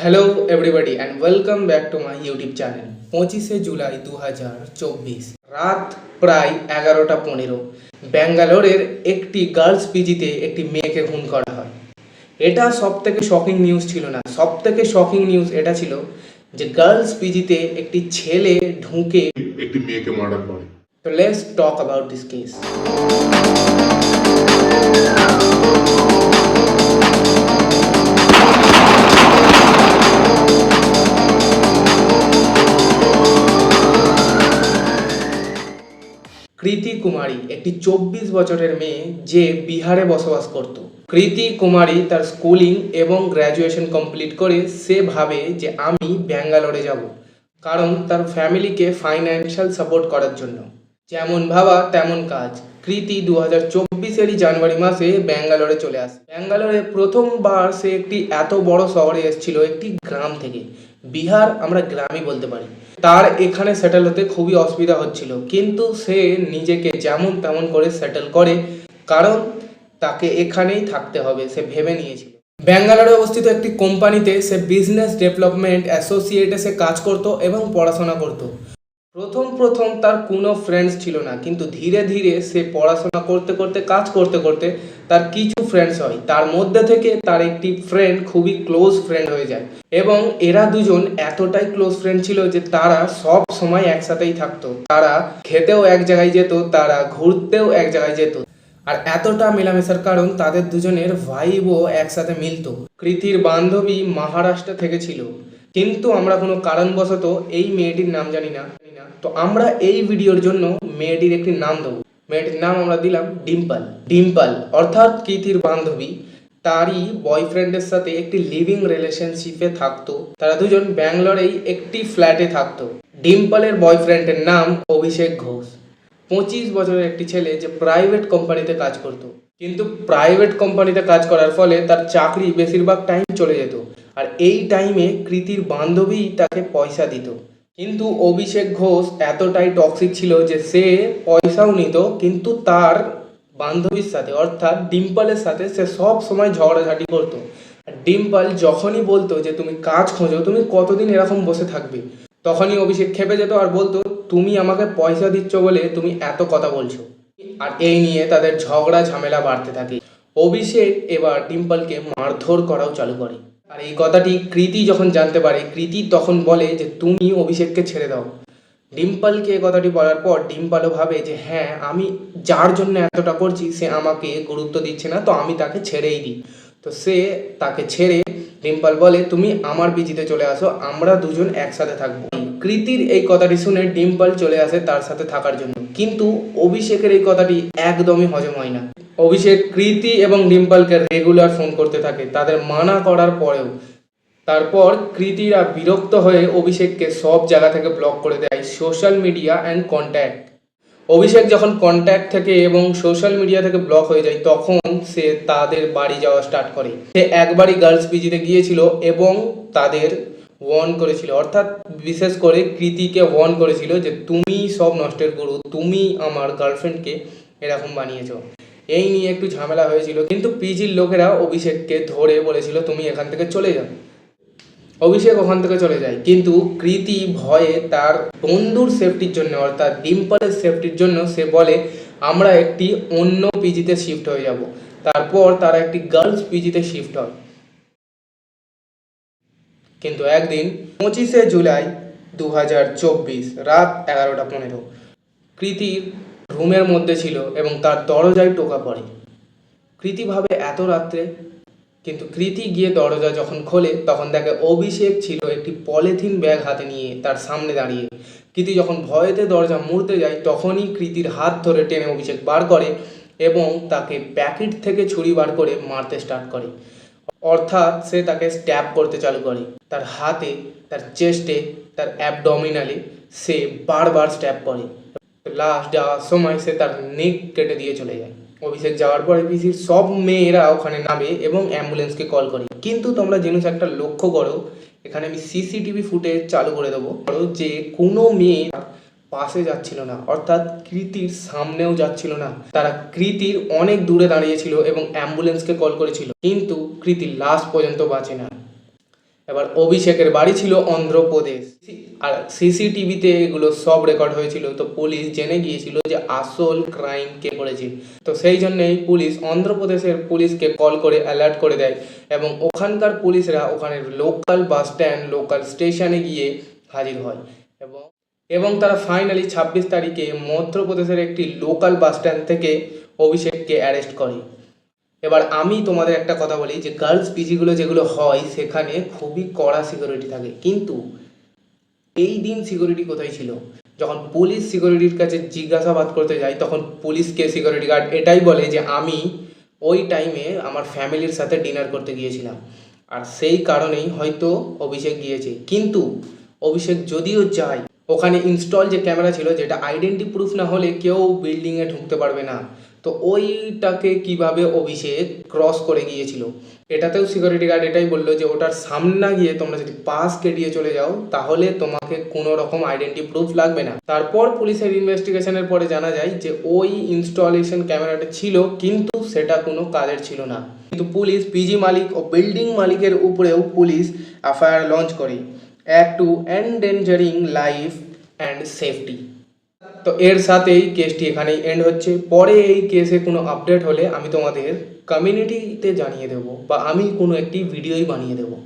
Hello everybody and welcome back to my YouTube channel. 25শে জুলাই 2024 রাত প্রায় 11:15 ব্যাঙ্গালোরের একটি গার্লস পিজিতে একটি মেয়েকে খুন করা হয়। এটা সব থেকে শকিং নিউজ ছিল না, সব থেকে শকিং নিউজ এটা ছিল যে গার্লস পিজিতে একটি ছেলে ঢুকে একটি মেয়েকে মার্ডার করে। তো let's talk about this case. কৃতি কুমারী একটি 24 বছরের মেয়ে যে বিহারে বসবাস করত। কৃতি কুমারী তার স্কুলিং এবং গ্র্যাজুয়েশন কমপ্লিট করে সে ভাবে যে আমি ব্যাঙ্গালোরে যাব, কারণ তার ফ্যামিলিকে ফাইন্যান্সিয়াল সাপোর্ট করার জন্য। যেমন ভাবা তেমন কাজ। কৃতি 2024-এরই জানুয়ারি মাসে ব্যাঙ্গালোরে চলে আসে। ব্যাঙ্গালোরে প্রথমবার সে একটি এত বড় শহরে এসেছিল একটি গ্রাম থেকে। বিহার আমরা গ্রামই বলতে পারি। তার এখানে সেটেল হতে খুবই অসুবিধা হচ্ছিল, কিন্তু সে নিজেকে যেমন তেমন করে সেটেল করে, কারণ তাকে এখানেই থাকতে হবে সে ভেবে নিয়েছিল। ব্যাঙ্গালোরে অবস্থিত একটি কোম্পানিতে সে বিজনেস ডেভেলপমেন্ট অ্যাসোসিয়েটে সে কাজ করত এবং পড়াশোনা করত। প্রথম তার কোনো ফ্রেন্ডস ছিল না, কিন্তু ধীরে ধীরে সে পড়াশোনা করতে করতে কাজ করতে করতে তার কিছু ফ্রেন্ডস হয়। তার মধ্যে থেকে তার একটি ফ্রেন্ড খুবই ক্লোজ ফ্রেন্ড হয়ে যায়, এবং এরা দুজন এতটাই ক্লোজ ফ্রেন্ড ছিল যে তারা সব সময় একসাথেই থাকতো। তারা খেতেও এক জায়গায় যেত, তারা ঘুরতেও এক জায়গায় যেত। আর এতটা মেলামেশার কারণ তাদের দুজনের ভাইবও একসাথে মিলতো। কৃতির বান্ধবী মহারাষ্ট্র থেকে ছিল, কিন্তু আমরা কোনো কারণবশত এই মেয়েটির নাম জানি না। তো আমরা এই ভিডিওর জন্য মেয়েটির একটি নাম দেবো। মেয়েটির নাম আমরা দিলাম ডিম্পল। ডিম্পল অর্থাৎ কৃতির বান্ধবী তারই বয়ফ্রেন্ডের সাথে একটি লিভিং রিলেশনশিপে থাকতো। তারা দুজন ব্যাঙ্গালোরেই একটি ফ্ল্যাটে থাকতো। ডিম্পলের বয়ফ্রেন্ডের নাম অভিষেক ঘোষ। 25 বছরের একটি ছেলে যে প্রাইভেট কোম্পানিতে কাজ করত, কিন্তু প্রাইভেট কোম্পানিতে কাজ করার ফলে তার চাকরি বেশিরভাগ টাইম চলে যেত, আর এই টাইমে কৃতির বান্ধবী তাকে পয়সা দিত। কিন্তু অভিষেক ঘোষ এতটাই টক্সিক ছিল যে সে পয়সাও নিত, কিন্তু তার বান্ধবীর সাথে অর্থাৎ ডিম্পলের সাথে সে সব সময় ঝগড়াঝাটি করতো। আর ডিম্পল যখনই বলতো যে তুমি কাজ খোঁজো, তুমি কতদিন এরকম বসে থাকবে, তখনই অভিষেক খেপে যেত আর বলতো তুমি আমাকে পয়সা দিচ্ছ বলে তুমি এত কথা বলছো। আর এই নিয়ে তাদের ঝগড়া ঝামেলা বাড়তে থাকে। অভিষেক এবার ডিম্পলকে মারধর করাও চালু করে। আর এই কথাটি কৃতি যখন জানতে পারে, কৃতি তখন বলে যে তুমি অভিষেককে ছেড়ে দাও। ডিম্পলকে এই কথাটি বলার পর ডিম্পলও ভাবে যে হ্যাঁ, আমি যার জন্য এতটা করছি সে আমাকে গুরুত্ব দিচ্ছে না, তো আমি তাকে ছেড়েই দিই। তো সে তাকে ছেড়ে ডিম্পল বলে তুমি আমার পিজিতে চলে আসো, আমরা দুজন একসাথে থাকবো। কৃতির এই কথাটি শুনে ডিম্পল চলে আসে তার সাথে থাকার জন্য, কিন্তু অভিষেকের এই কথাটি একদমই হজম হয় না। অভিষেক কৃতি এবং ডিম্পলকে রেগুলার ফোন করতে থাকে তাদের মানা করার পরেও। তারপর কৃতিরা বিরক্ত হয়ে অভিষেককে সব জায়গা থেকে ব্লক করে দেয়, সোশ্যাল মিডিয়া অ্যান্ড কন্ট্যাক্ট। অভিষেক যখন কন্ট্যাক্ট থেকে এবং সোশ্যাল মিডিয়া থেকে ব্লক হয়ে যায়, তখন সে তাদের বাড়ি যাওয়া স্টার্ট করে। সে একবারই গার্লস পিজিতে গিয়েছিল এবং তাদের ওয়ার্ন করেছিল, অর্থাৎ বিশেষ করে কৃতিকে ওয়ার্ন করেছিল যে তুমি সব নষ্টের গুরু, তুমি আমার গার্লফ্রেন্ডকে এরকম বানিয়েছো। এই নিয়ে একটু ঝামেলা হয়েছিল, কিন্তু পিজির লোকেরা অভিষেককে ধরে বলেছিল তুমি এখান থেকে চলে যাও। অভিষেক ওখান থেকে চলে যায়, কিন্তু কৃতি ভয়ে তার বন্ধুর সেফটির জন্য অর্থাৎ ডিম্পলের সেফটির জন্য সে বলে আমরা একটি অন্য পিজিতে শিফট হয়ে যাব। তারপর তারা একটি গার্লস পিজিতে শিফট হয়। কিন্তু একদিন 25শে জুলাই 2024 রাত 11:15 কৃতির রুমের মধ্যে ছিল এবং তার দরজায় টোকা পড়ে। কৃতি ভাবে এত রাত্রে, কিন্তু কৃতি গিয়ে দরজা যখন খোলে তখন দেখে অভিষেক ছিল একটি পলিথিন ব্যাগ হাতে নিয়ে তার সামনে দাঁড়িয়ে। কৃতি যখন ভয়েতে দরজা মুড়তে যায়, তখনই কৃতির হাত ধরে টেনে অভিষেক বার করে এবং তাকে প্যাকেট থেকে ছুরি বার করে মারতে স্টার্ট করে। অর্থাৎ সে তাকে স্ট্যাব করতে চালু করে। তার হাতে, তার চেস্টে, তার অ্যাবডোমিনালে সে বারবার স্ট্যাব করে। লাস্ট যাওয়ার সময় সে তার নেক কেটে দিয়ে চলে যায়। অভিষেক যাওয়ার পরে পিসির সব মেয়েরা ওখানে নামে এবং অ্যাম্বুলেন্সকে কল করে। কিন্তু তোমরা জিনিস একটা লক্ষ্য করো, এখানে আমি সিসিটিভি ফুটেজ চালু করে দেবো, যে কোনো মেয়ে পাশে যাচ্ছিল না, অর্থাৎ কৃতির সামনেও যাচ্ছিল না। তারা কৃতির অনেক দূরে দাঁড়িয়েছিল এবং অ্যাম্বুলেন্সকে কল করেছিল, কিন্তু কৃতির লাস্ট পর্যন্ত বাঁচে না। এবার অভিষেকের বাড়ি ছিল অন্ধ্রপ্রদেশ, আর সিসিটিভিতে এগুলো সব রেকর্ড হয়েছিল। তো পুলিশ জেনে গিয়েছিল যে আসল ক্রাইম কে করেছে। তো সেই জন্যই পুলিশ অন্ধ্রপ্রদেশের পুলিশকে কল করে অ্যালার্ট করে দেয়, এবং ওখানকার পুলিশরা ওখানে লোকাল বাস স্ট্যান্ড, লোকাল স্টেশনে গিয়ে হাজির হয়, এবং এবং তারা ফাইনালি 26 তারিখে মধ্যপ্রদেশের একটি লোকাল বাস স্ট্যান্ড থেকে অভিষেককে অ্যারেস্ট করে। এবার আমি তোমাদের একটা কথা বলি যে গার্লস পিজিগুলো যেগুলো হয় সেখানে খুবই কড়া সিকিউরিটি থাকে, কিন্তু এই দিন সিকিউরিটি কোথায় ছিল? যখন পুলিশ সিকিউরিটির কাছে জিজ্ঞাসাবাদ করতে যায়, তখন পুলিশকে সিকিউরিটি গার্ড এটাই বলে যে আমি ওই টাইমে আমার ফ্যামিলির সাথে ডিনার করতে গিয়েছিলাম, আর সেই কারণেই হয়তো অভিষেক গিয়েছে। কিন্তু অভিষেক যদিও যায়, ওখানে ইনস্টল যে ক্যামেরা ছিল, যেটা আইডেন্টি প্রুফ না হলে কেউ বিল্ডিংয়ে ঢুকতে পারবে না, তো ওইটাকে কিভাবে অভিষেক ক্রস করে গিয়েছিল, এটাতেও সিকিউরিটি গার্ড এটাই বললো যে ওটার সামনে না গিয়ে তোমরা যদি পাস কেটিয়ে চলে যাও তাহলে তোমাকে কোনো রকম আইডেন্টি প্রুফ লাগবে না। তারপর পুলিশের ইনভেস্টিগেশনের পরে জানা যায় যে ওই ইনস্টলেশন ক্যামেরাটা ছিল, কিন্তু সেটা কোনো কাজের ছিল না। কিন্তু পুলিশ পিজি মালিক ও বিল্ডিং মালিকের উপরেও পুলিশ এফআইআর লঞ্চ করে, act to endangering life and safety. তো এর সাথেই কেসটি এখানেই এন্ড হচ্ছে। পরে এই কেসে কোনো আপডেট হলে আমি তোমাদের কমিউনিটিতে জানিয়ে দেবো, বা আমি কোনো একটি ভিডিওই বানিয়ে দেবো।